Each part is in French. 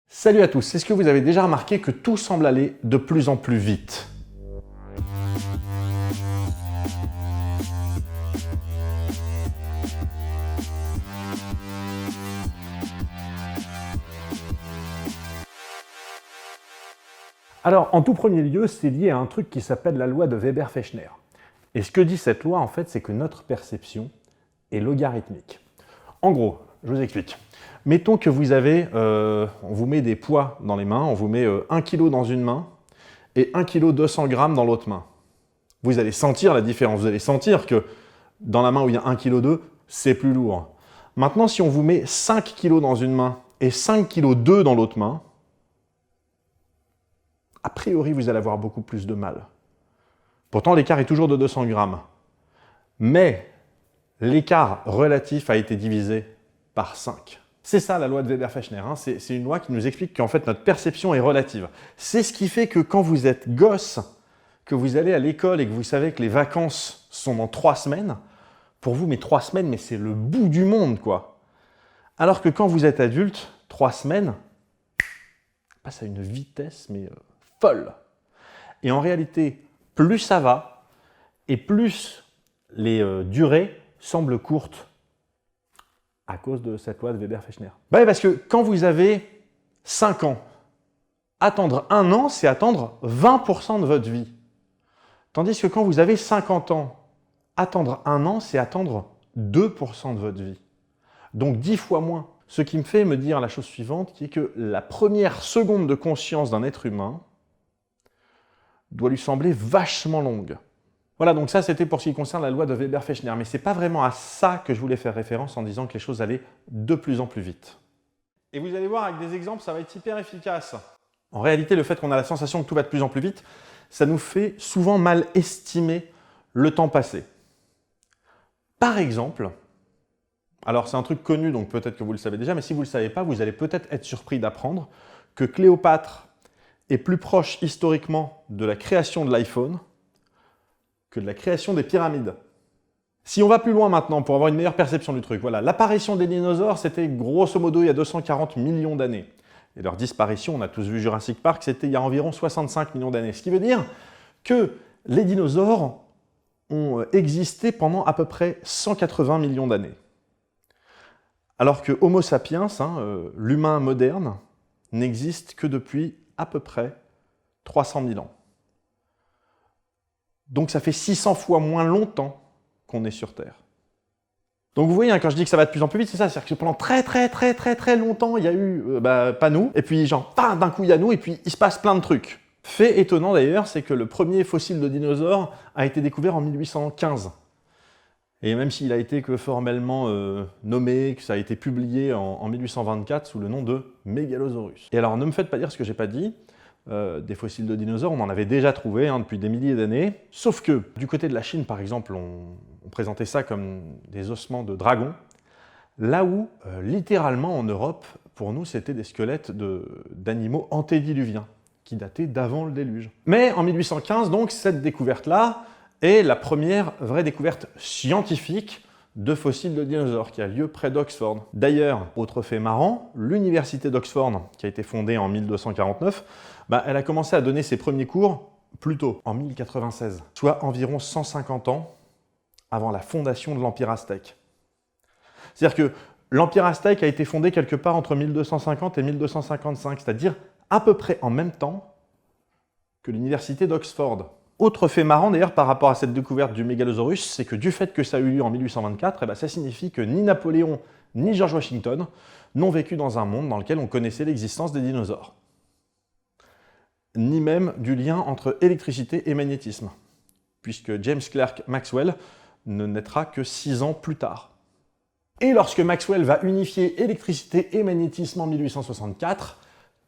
Salut à tous, est-ce que vous avez déjà remarqué que tout semble aller de plus en plus vite? Alors, en tout premier lieu, c'est lié à un truc qui s'appelle la loi de Weber-Fechner. Et ce que dit cette loi, en fait, c'est que notre perception est logarithmique. En gros, je vous explique. Mettons que vous avez, on vous met des poids dans les mains, on vous met 1 kg dans une main et 1 kg 200 g dans l'autre main. Vous allez sentir la différence, vous allez sentir que dans la main où il y a 1 kg 2, c'est plus lourd. Maintenant, si on vous met 5 kg dans une main et 5 kg 2 dans l'autre main, a priori, vous allez avoir beaucoup plus de mal. Pourtant, l'écart est toujours de 200 grammes. Mais l'écart relatif a été divisé par 5. C'est ça la loi de Weber-Fechner. C'est une loi qui nous explique qu'en fait notre perception est relative. C'est ce qui fait que quand vous êtes gosse, que vous allez à l'école et que vous savez que les vacances sont dans 3 semaines, pour vous, mais 3 semaines, mais c'est le bout du monde, quoi. Alors que quand vous êtes adulte, 3 semaines passe à une vitesse, mais folle. Et en réalité, plus ça va, et plus les durées semblent courtes à cause de cette loi de Weber-Fechner. Bah parce que quand vous avez 5 ans, attendre 1 an, c'est attendre 20% de votre vie. Tandis que quand vous avez 50 ans, attendre 1 an, c'est attendre 2% de votre vie. Donc 10 fois moins. Ce qui me fait me dire la chose suivante, qui est que la première seconde de conscience d'un être humain doit lui sembler vachement longue. Voilà, donc ça c'était pour ce qui concerne la loi de Weber-Fechner, mais c'est pas vraiment à ça que je voulais faire référence en disant que les choses allaient de plus en plus vite. Et vous allez voir, avec des exemples, ça va être hyper efficace. En réalité, le fait qu'on a la sensation que tout va de plus en plus vite, ça nous fait souvent mal estimer le temps passé. Par exemple, alors c'est un truc connu, donc peut-être que vous le savez déjà, mais si vous ne le savez pas, vous allez peut-être être surpris d'apprendre que Cléopâtre est plus proche historiquement de la création de l'iPhone que de la création des pyramides. Si on va plus loin maintenant pour avoir une meilleure perception du truc, voilà, l'apparition des dinosaures, c'était grosso modo il y a 240 millions d'années. Et leur disparition, on a tous vu Jurassic Park, c'était il y a environ 65 millions d'années. Ce qui veut dire que les dinosaures ont existé pendant à peu près 180 millions d'années. Alors que Homo sapiens, l'humain moderne, n'existe que depuis à peu près 300 000 ans. Donc ça fait 600 fois moins longtemps qu'on est sur Terre. Donc vous voyez, quand je dis que ça va de plus en plus vite, c'est ça, c'est-à-dire que pendant très longtemps, il y a eu, pas nous, et puis genre, d'un coup il y a nous, et puis il se passe plein de trucs. Fait étonnant d'ailleurs, c'est que le premier fossile de dinosaure a été découvert en 1815. Et même s'il a été que formellement nommé, que ça a été publié en 1824 sous le nom de Megalosaurus. Et alors ne me faites pas dire ce que j'ai pas dit, des fossiles de dinosaures, on en avait déjà trouvé depuis des milliers d'années, sauf que du côté de la Chine par exemple, on présentait ça comme des ossements de dragons, là où littéralement en Europe, pour nous c'était des squelettes d'animaux antédiluviens, qui dataient d'avant le déluge. Mais en 1815 donc, cette découverte-là est la première vraie découverte scientifique de fossiles de dinosaures qui a lieu près d'Oxford. D'ailleurs, autre fait marrant, l'université d'Oxford, qui a été fondée en 1249, elle a commencé à donner ses premiers cours plus tôt, en 1096, soit environ 150 ans avant la fondation de l'Empire aztèque. C'est-à-dire que l'Empire aztèque a été fondé quelque part entre 1250 et 1255, c'est-à-dire à peu près en même temps que l'université d'Oxford. Autre fait marrant d'ailleurs par rapport à cette découverte du Megalosaurus, c'est que du fait que ça a eu lieu en 1824, ça signifie que ni Napoléon ni George Washington n'ont vécu dans un monde dans lequel on connaissait l'existence des dinosaures. Ni même du lien entre électricité et magnétisme, puisque James Clerk Maxwell ne naîtra que 6 ans plus tard. Et lorsque Maxwell va unifier électricité et magnétisme en 1864,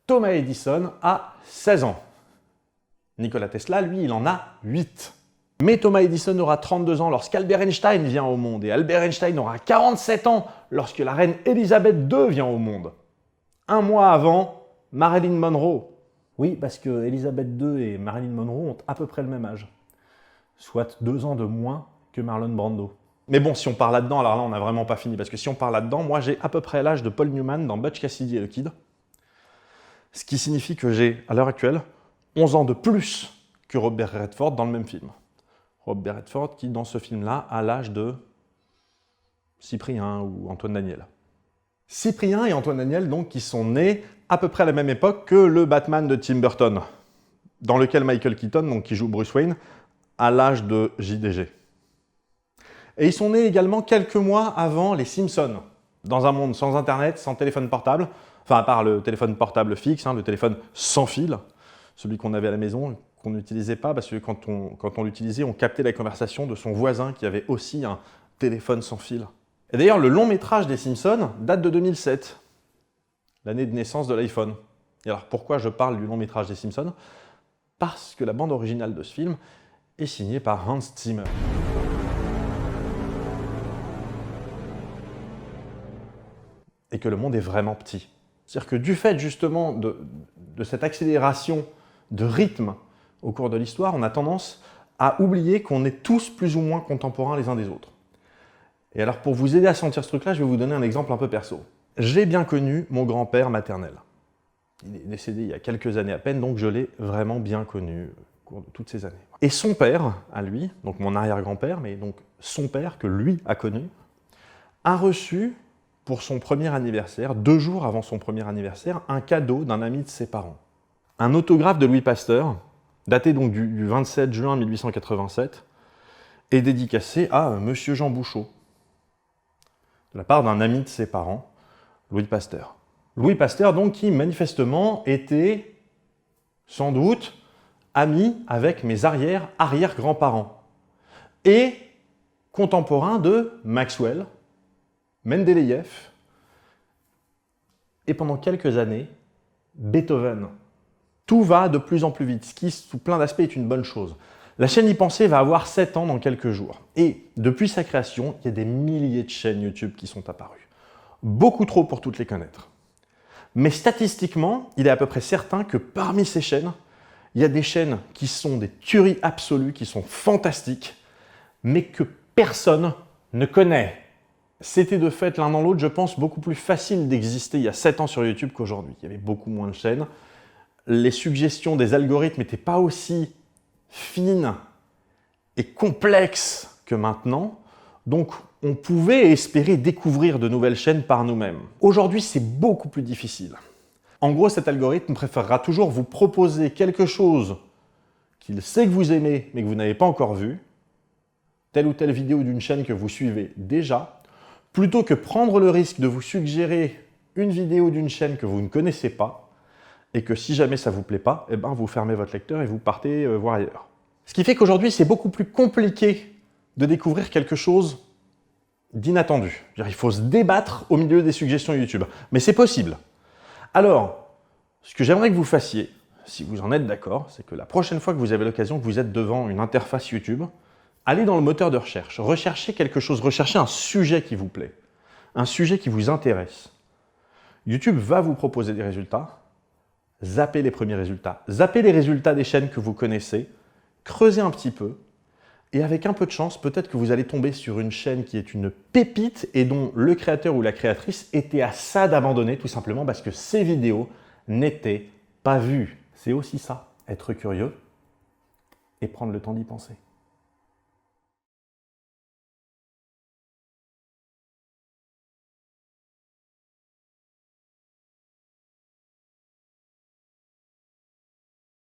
Thomas Edison a 16 ans. Nikola Tesla, lui, il en a 8. Mais Thomas Edison aura 32 ans lorsqu'Albert Einstein vient au monde, et Albert Einstein aura 47 ans lorsque la reine Elisabeth II vient au monde. Un mois avant, Marilyn Monroe. Oui, parce que Elisabeth II et Marilyn Monroe ont à peu près le même âge. Soit 2 ans de moins que Marlon Brando. Mais bon, si on part là-dedans, alors là, on n'a vraiment pas fini, parce que si on part là-dedans, moi j'ai à peu près l'âge de Paul Newman dans Butch Cassidy et le Kid. Ce qui signifie que j'ai, à l'heure actuelle, 11 ans de plus que Robert Redford dans le même film. Robert Redford qui, dans ce film-là, a l'âge de Cyprien ou Antoine Daniel. Cyprien et Antoine Daniel, donc, qui sont nés à peu près à la même époque que le Batman de Tim Burton, dans lequel Michael Keaton, donc, qui joue Bruce Wayne, a l'âge de JDG. Et ils sont nés également quelques mois avant les Simpsons, dans un monde sans Internet, sans téléphone portable, enfin à part le téléphone portable fixe, le téléphone sans fil, celui qu'on avait à la maison, qu'on n'utilisait pas, parce que quand on l'utilisait, on captait la conversation de son voisin qui avait aussi un téléphone sans fil. Et d'ailleurs, le long métrage des Simpsons date de 2007, l'année de naissance de l'iPhone. Et alors pourquoi je parle du long métrage des Simpsons? Parce que la bande originale de ce film est signée par Hans Zimmer. Et que le monde est vraiment petit. C'est-à-dire que du fait justement de cette accélération de rythme au cours de l'histoire, on a tendance à oublier qu'on est tous plus ou moins contemporains les uns des autres. Et alors pour vous aider à sentir ce truc-là, je vais vous donner un exemple un peu perso. J'ai bien connu mon grand-père maternel. Il est décédé il y a quelques années à peine, donc je l'ai vraiment bien connu au cours de toutes ces années. Et son père, à lui, donc mon arrière-grand-père, mais donc son père que lui a connu, a reçu pour son premier anniversaire, 2 jours avant son premier anniversaire, un cadeau d'un ami de ses parents. Un autographe de Louis Pasteur, daté donc du 27 juin 1887, est dédicacé à Monsieur Jean Bouchot, de la part d'un ami de ses parents, Louis Pasteur. Louis Pasteur, donc, qui manifestement était, sans doute, ami avec mes arrière-grands-parents et contemporain de Maxwell, Mendeleïev et pendant quelques années, Beethoven. Tout va de plus en plus vite, ce qui, sous plein d'aspects, est une bonne chose. La chaîne Y Penser va avoir 7 ans dans quelques jours. Et depuis sa création, il y a des milliers de chaînes YouTube qui sont apparues. Beaucoup trop pour toutes les connaître. Mais statistiquement, il est à peu près certain que parmi ces chaînes, il y a des chaînes qui sont des tueries absolues, qui sont fantastiques, mais que personne ne connaît. C'était de fait l'un dans l'autre, je pense, beaucoup plus facile d'exister il y a 7 ans sur YouTube qu'aujourd'hui. Il y avait beaucoup moins de chaînes. Les suggestions des algorithmes n'étaient pas aussi fines et complexes que maintenant. Donc, on pouvait espérer découvrir de nouvelles chaînes par nous-mêmes. Aujourd'hui, c'est beaucoup plus difficile. En gros, cet algorithme préférera toujours vous proposer quelque chose qu'il sait que vous aimez, mais que vous n'avez pas encore vu, telle ou telle vidéo d'une chaîne que vous suivez déjà, plutôt que prendre le risque de vous suggérer une vidéo d'une chaîne que vous ne connaissez pas, et que si jamais ça ne vous plaît pas, eh ben vous fermez votre lecteur et vous partez voir ailleurs. Ce qui fait qu'aujourd'hui, c'est beaucoup plus compliqué de découvrir quelque chose d'inattendu. Il faut se débattre au milieu des suggestions YouTube. Mais c'est possible. Alors, ce que j'aimerais que vous fassiez, si vous en êtes d'accord, c'est que la prochaine fois que vous avez l'occasion, que vous êtes devant une interface YouTube, allez dans le moteur de recherche, recherchez quelque chose, recherchez un sujet qui vous plaît, un sujet qui vous intéresse. YouTube va vous proposer des résultats, zappez les premiers résultats, zappez les résultats des chaînes que vous connaissez, creusez un petit peu, et avec un peu de chance, peut-être que vous allez tomber sur une chaîne qui est une pépite et dont le créateur ou la créatrice était à ça d'abandonner, tout simplement parce que ces vidéos n'étaient pas vues. C'est aussi ça, être curieux et prendre le temps d'y penser.